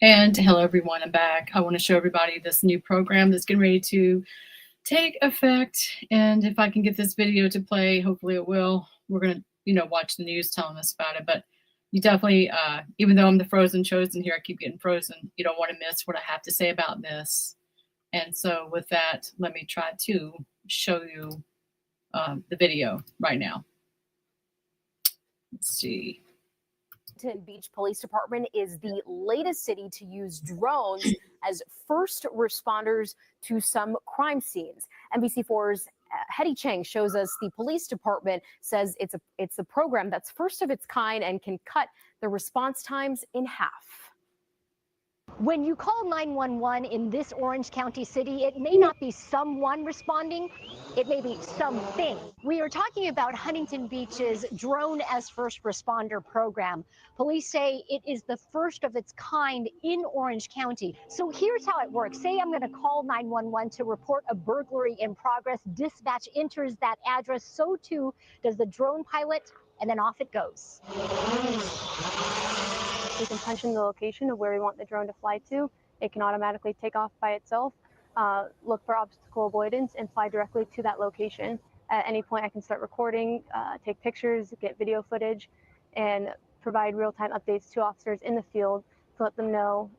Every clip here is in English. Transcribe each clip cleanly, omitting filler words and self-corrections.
And hello, everyone. I'm back. I want to show everybody this new program that's getting ready to take effect. And if I can get this video to play, hopefully it will. We're going to, watch the news telling us about it. But you definitely, even though I'm the frozen chosen here, I keep getting frozen. You don't want to miss what I have to say about this. And so with that, let me try to show you the video right now. Let's see. Huntington Beach Police Department is the latest city to use drones as first responders to some crime scenes. NBC4's Hetty Chang shows us the police department says it's a program that's first of its kind and can cut the response times in half. When you call 911 in this Orange County city, it may not be someone responding, it may be something. We are talking about Huntington Beach's Drone as First Responder program. Police say it is the first of its kind in Orange County. So here's how it works. Say I'm going to call 911 to report a burglary in progress. Dispatch enters that address. So too does the drone pilot, and then off it goes. We can punch in the location of where we want the drone to fly to. It can automatically take off by itself, look for obstacle avoidance, and fly directly to that location. At any point, I can start recording, take pictures, get video footage, and provide real-time updates to officers in the field to let them know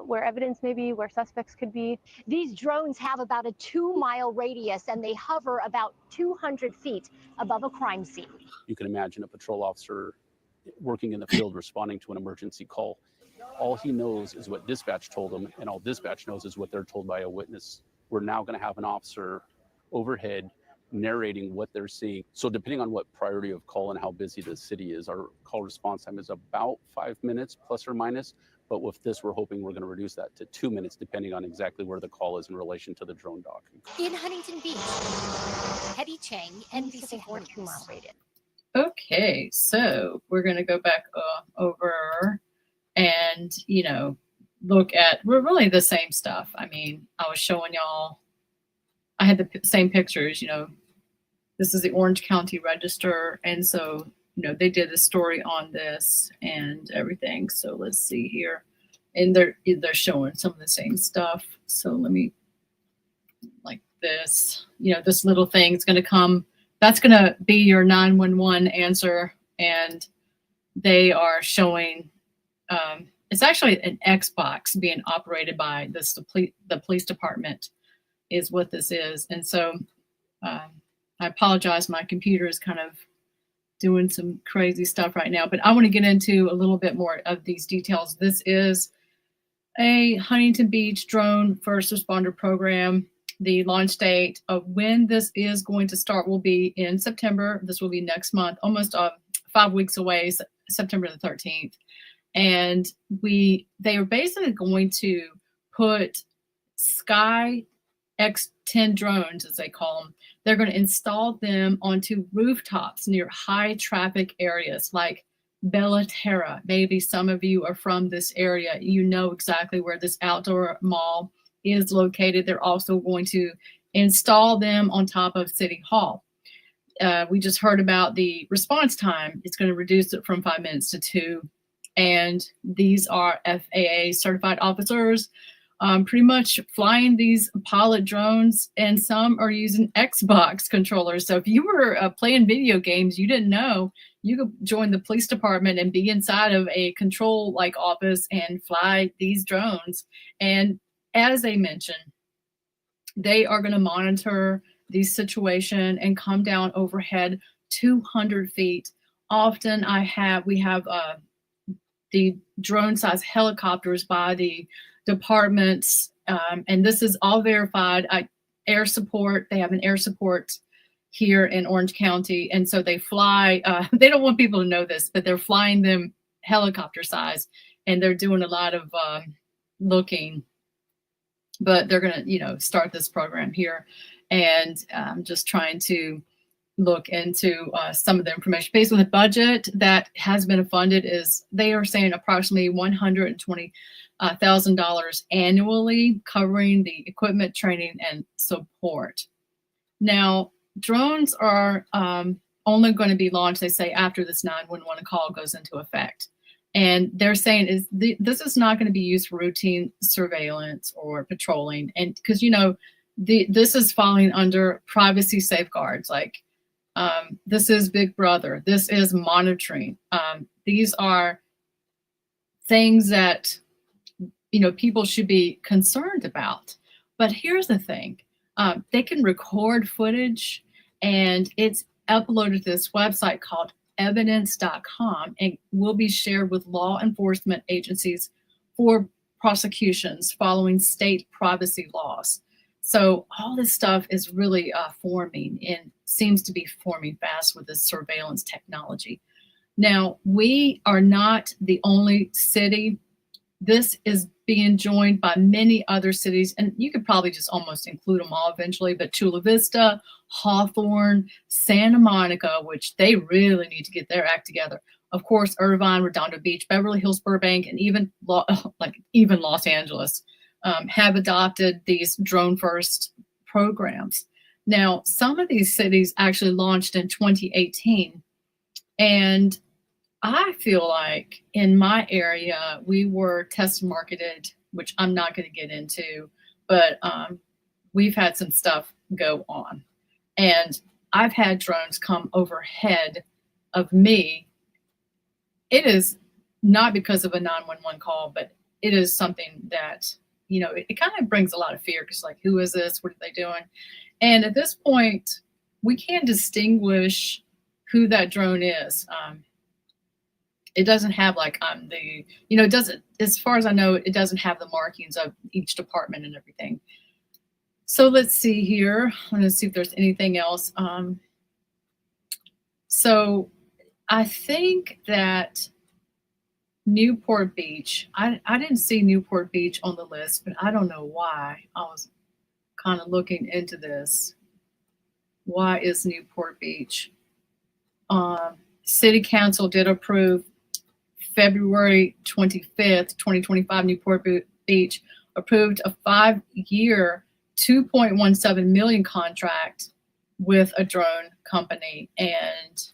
where evidence may be, where suspects could be. These drones have about a 2-mile radius, and they hover about 200 feet above a crime scene. You can imagine a patrol officer working in the field responding to an emergency call. All he knows is what dispatch told him, and all dispatch knows is what they're told by a witness. We're now going to have an officer overhead narrating what they're seeing. So depending on what priority of call and how busy the city is, our call response time is about 5 minutes plus or minus. But with this, we're hoping we're going to reduce that to 2 minutes, depending on exactly where the call is in relation to the drone dock. In Huntington Beach, Hetty Chang, NBC4 News. Okay, so we're going to go back over and, look at, we're really the same stuff. I mean, I was showing y'all, I had the same pictures, this is the Orange County Register. And so, they did a story on this and everything. So let's see here. And they're showing some of the same stuff. So let me, like this, this little thing is going to come. That's going to be your 911 answer. And they are showing, it's actually an Xbox being operated by the police department is what this is. And so I apologize. My computer is kind of doing some crazy stuff right now, but I want to get into a little bit more of these details. This is a Huntington Beach drone first responder program. The launch date of when this is going to start will be in September. This will be next month, almost 5 weeks away, September the 13th. And they are basically going to put Sky X10 drones, as they call them. They're going to install them onto rooftops near high traffic areas like Bella Terra. Maybe some of you are from this area. You know exactly where this outdoor mall is located. They're also going to install them on top of City Hall. We just heard about the response time. It's going to reduce it from 5 minutes to 2. And these are FAA certified officers pretty much flying these pilot drones, and some are using Xbox controllers. So if you were playing video games, you didn't know, you could join the police department and be inside of a control like office and fly these drones. And as they mentioned, they are going to monitor the situation and come down overhead 200 feet. Often we have the drone-sized helicopters by the departments, and this is all verified. Air support, they have an air support here in Orange County, and so they fly, they don't want people to know this, but they're flying them helicopter size, and they're doing a lot of looking. But they're going to, start this program here, and just trying to look into some of the information. Based on the budget that has been funded, is they are saying approximately $120,000 annually, covering the equipment, training, and support. Now, drones are only going to be launched, they say, after this 911 call goes into effect. And they're saying this is not going to be used for routine surveillance or patrolling. And because, this is falling under privacy safeguards. Like this is Big Brother. This is monitoring. These are things that, people should be concerned about. But here's the thing. They can record footage, and it's uploaded to this website called evidence.com and will be shared with law enforcement agencies for prosecutions following state privacy laws. So all this stuff is really forming and seems to be forming fast with this surveillance technology. Now, we are not the only city. This is being joined by many other cities, and you could probably just almost include them all eventually, but Chula Vista, Hawthorne, Santa Monica, which they really need to get their act together. Of course, Irvine, Redondo Beach, Beverly Hills, Burbank, and even Los Angeles have adopted these drone first programs. Now, some of these cities actually launched in 2018, and I feel like in my area, we were test marketed, which I'm not going to get into, but we've had some stuff go on. And I've had drones come overhead of me. It is not because of a 911 call, but it is something that, it kind of brings a lot of fear because, like, who is this? What are they doing? And at this point, we can't distinguish who that drone is. It doesn't have it doesn't, as far as I know, it doesn't have the markings of each department and everything. So let's see here. I'm going to see if there's anything else. So I think that Newport Beach, I didn't see Newport Beach on the list, but I don't know why. I was kind of looking into this. Why is Newport Beach? City Council did approve February 25th, 2025, Newport Beach approved a 5-year, $2.17 million contract with a drone company. And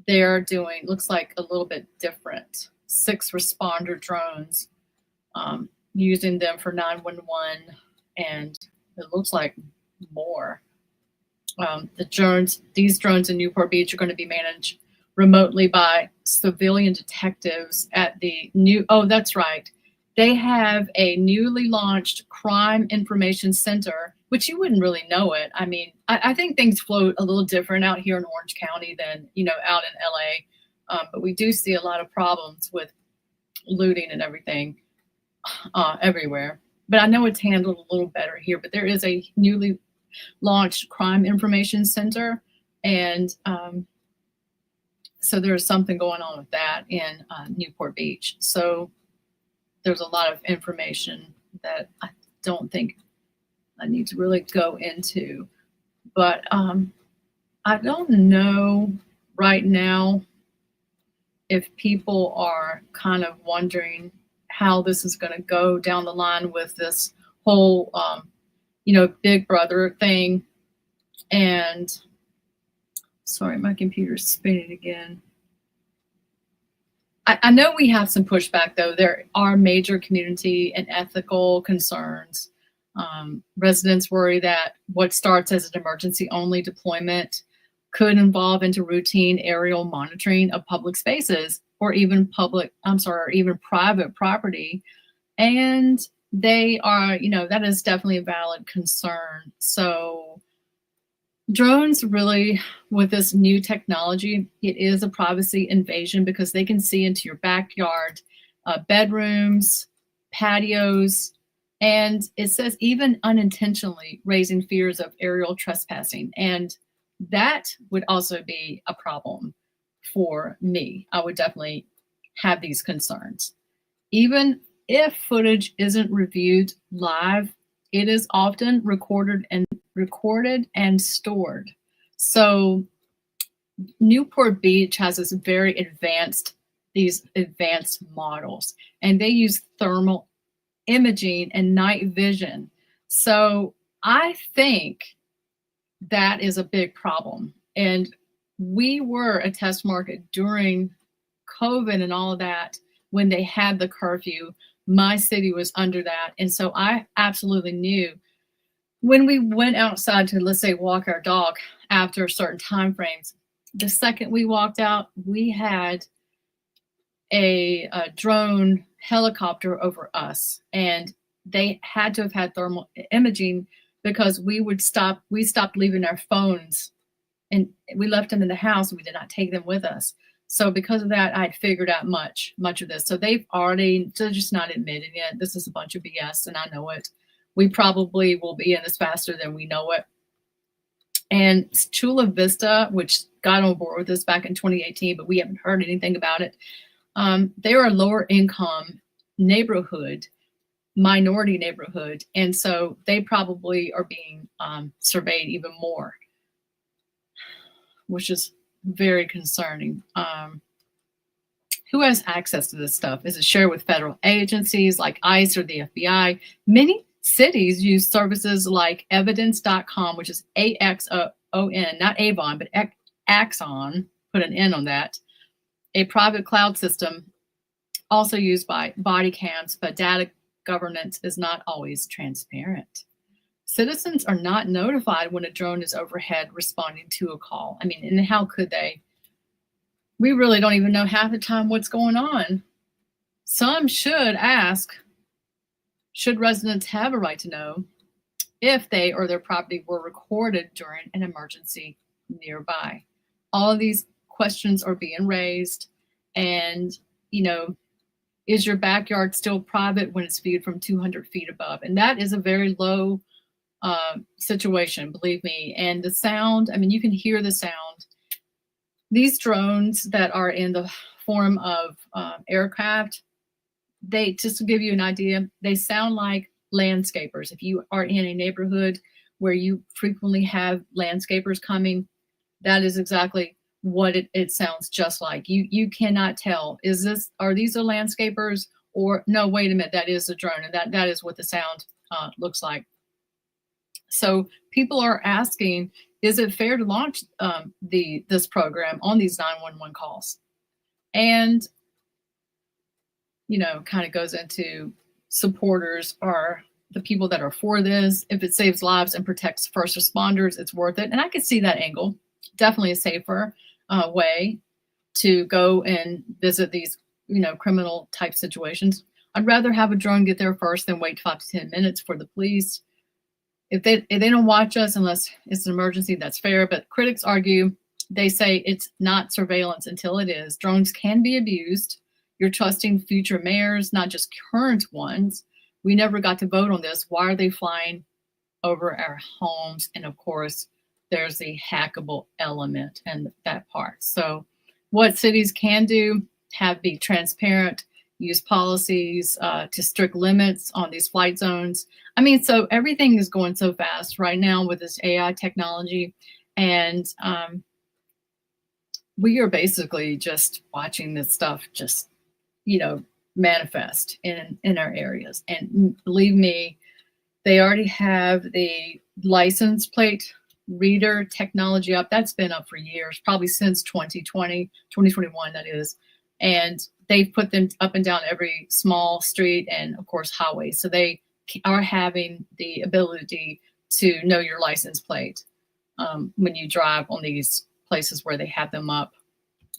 they're doing, looks like a little bit different, 6 responder drones, using them for 911. And it looks like more. These drones in Newport Beach are going to be managed remotely by civilian detectives at the that's right. They have a newly launched crime information center, which you wouldn't really know it. I mean, I think things float a little different out here in Orange County than, out in LA. But we do see a lot of problems with looting and everything everywhere. But I know it's handled a little better here, but there is a newly launched crime information center. And, so there's something going on with that in Newport Beach. So there's a lot of information that I don't think I need to really go into. But I don't know right now if people are kind of wondering how this is going to go down the line with this whole, Big Brother thing. And sorry, my computer's spinning again. I know we have some pushback, though. There are major community and ethical concerns. Residents worry that what starts as an emergency-only deployment could evolve into routine aerial monitoring of public spaces or even private property. And they are, that is definitely a valid concern. So drones really, with this new technology, it is a privacy invasion because they can see into your backyard, bedrooms, patios, and it says even unintentionally raising fears of aerial trespassing. And that would also be a problem for me. I would definitely have these concerns. Even if footage isn't reviewed live, it is often recorded and stored. So Newport Beach has these advanced models, and they use thermal imaging and night vision. So I think that is a big problem. And we were a test market during COVID and all of that, when they had the curfew, my city was under that. And so I absolutely knew when we went outside to, let's say, walk our dog after certain time frames, the second we walked out, we had a drone helicopter over us, and they had to have had thermal imaging because we stopped leaving our phones, and we left them in the house and we did not take them with us. So because of that, I had figured out much of this. So they're just not admitting it. This is a bunch of BS, and I know it. We probably will be in this faster than we know it. And Chula Vista, which got on board with this back in 2018, but we haven't heard anything about it. They're a lower income neighborhood, minority neighborhood. And so they probably are being surveyed even more, which is very concerning. Who has access to this stuff? Is it shared with federal agencies like ICE or the FBI? Many cities use services like evidence.com, which is AXON, not Avon, but Axon, put an N on that, a private cloud system also used by body cams, but data governance is not always transparent. Citizens are not notified when a drone is overhead responding to a call. I mean, and how could they? We really don't even know half the time what's going on. Some should ask, should residents have a right to know if they or their property were recorded during an emergency nearby? All of these questions are being raised. And, you know, is your backyard still private when it's viewed from 200 feet above? And that is a very low situation, believe me. And the sound, I mean, you can hear the sound. These drones that are in the form of aircraft, they, just to give you an idea, they sound like landscapers. If you are in a neighborhood where you frequently have landscapers coming, that is exactly what it sounds just like. You cannot tell, are these the landscapers, or no, wait a minute, that is a drone, and that is what the sound looks like. So people are asking, is it fair to launch this program on these 911 calls? And, you know, kind of goes into supporters are the people that are for this. If it saves lives and protects first responders, it's worth it. And I could see that angle. Definitely a safer way to go and visit these, you know, criminal type situations. I'd rather have a drone get there first than wait 5 to 10 minutes for the police. If they don't watch us unless it's an emergency, that's fair. But critics argue, they say it's not surveillance until it is. Drones can be abused. You're trusting future mayors, not just current ones. We never got to vote on this. Why are they flying over our homes? And of course, there's the hackable element and that part. So what cities can do, be transparent, use policies to strict limits on these flight zones. I mean, so everything is going so fast right now with this AI technology. And we are basically just watching this stuff just, you know, manifest in our areas. And believe me, they already have the license plate reader technology up. That's been up for years, probably since 2021, that is. And they've put them up and down every small street and, of course, highways. So they are having the ability to know your license plate when you drive on these places where they have them up,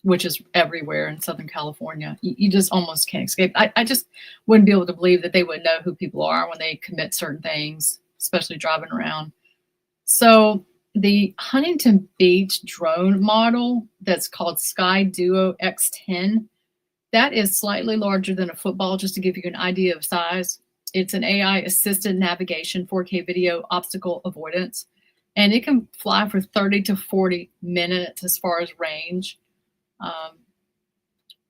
which is everywhere in Southern California. You just almost can't escape. I just wouldn't be able to believe that they would know who people are when they commit certain things, especially driving around. So the Huntington Beach drone model that's called Sky Duo X10, that is slightly larger than a football, just to give you an idea of size. It's an AI-assisted navigation, 4K video, obstacle avoidance, and it can fly for 30 to 40 minutes as far as range.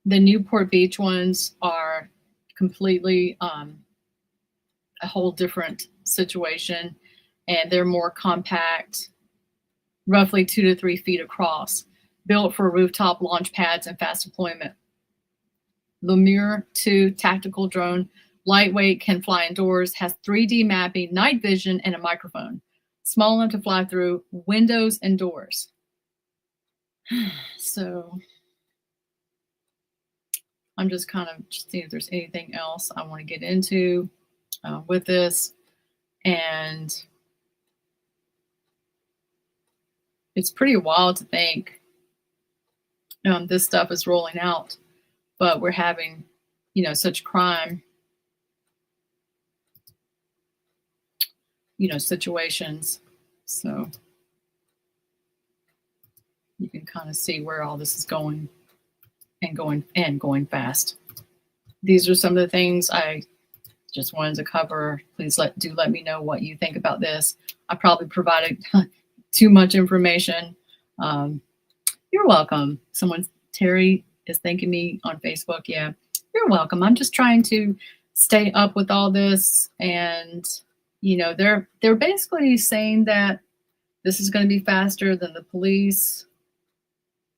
The Newport Beach ones are completely a whole different situation, and they're more compact, roughly 2 to 3 feet across, built for rooftop launch pads and fast deployment. Lemur 2 tactical drone, lightweight, can fly indoors, has 3D mapping, night vision, and a microphone. Small enough to fly through windows and doors. So I'm just kind of seeing if there's anything else I want to get into with this. And it's pretty wild to think this stuff is rolling out, but we're having, such crime, situations. So you can kind of see where all this is going and going fast. These are some of the things I just wanted to cover. Please let me know what you think about this. I probably provided too much information. You're welcome. Terry is thanking me on Facebook. Yeah, you're welcome. I'm just trying to stay up with all this. And, they're basically saying that this is going to be faster than the police.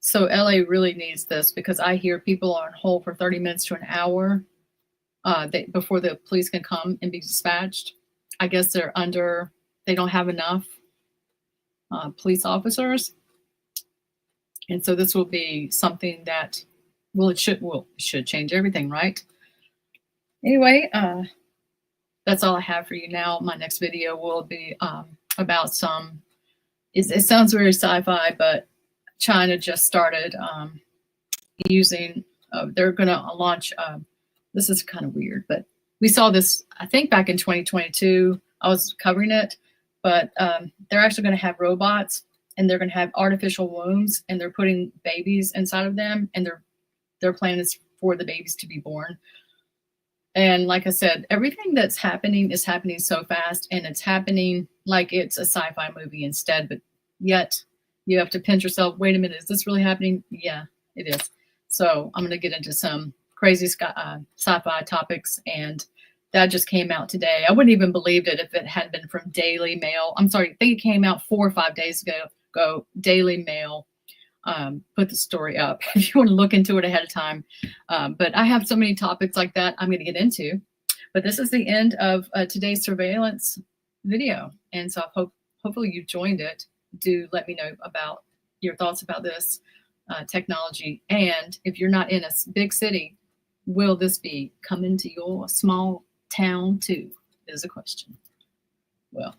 So LA really needs this, because I hear people are on hold for 30 minutes to an hour before the police can come and be dispatched. I guess they don't have enough police officers. And so this will be something that, it should change everything, right? Anyway, that's all I have for you now. My next video will be about it sounds very sci-fi, but China just started using, they're going to launch, this is kind of weird, but we saw this, I think, back in 2022. I was covering it, but they're actually going to have robots, and they're going to have artificial wombs, and they're putting babies inside of them, and their plan is for the babies to be born. And like I said, everything that's happening is happening so fast, and it's happening like it's a sci-fi movie instead, but yet you have to pinch yourself. Wait a minute, is this really happening? Yeah, it is. So I'm going to get into some crazy sci-fi topics, and that just came out today. I wouldn't even believed it if it had been from Daily Mail. I'm sorry, I think it came out 4 or 5 days ago. Daily Mail put the story up if you want to look into it ahead of time. But I have so many topics like that I'm going to get into. But this is the end of today's surveillance video. And so hopefully you joined it. Do let me know about your thoughts about this technology. And if you're not in a big city, will this be coming to your small town too? Is a question. Well,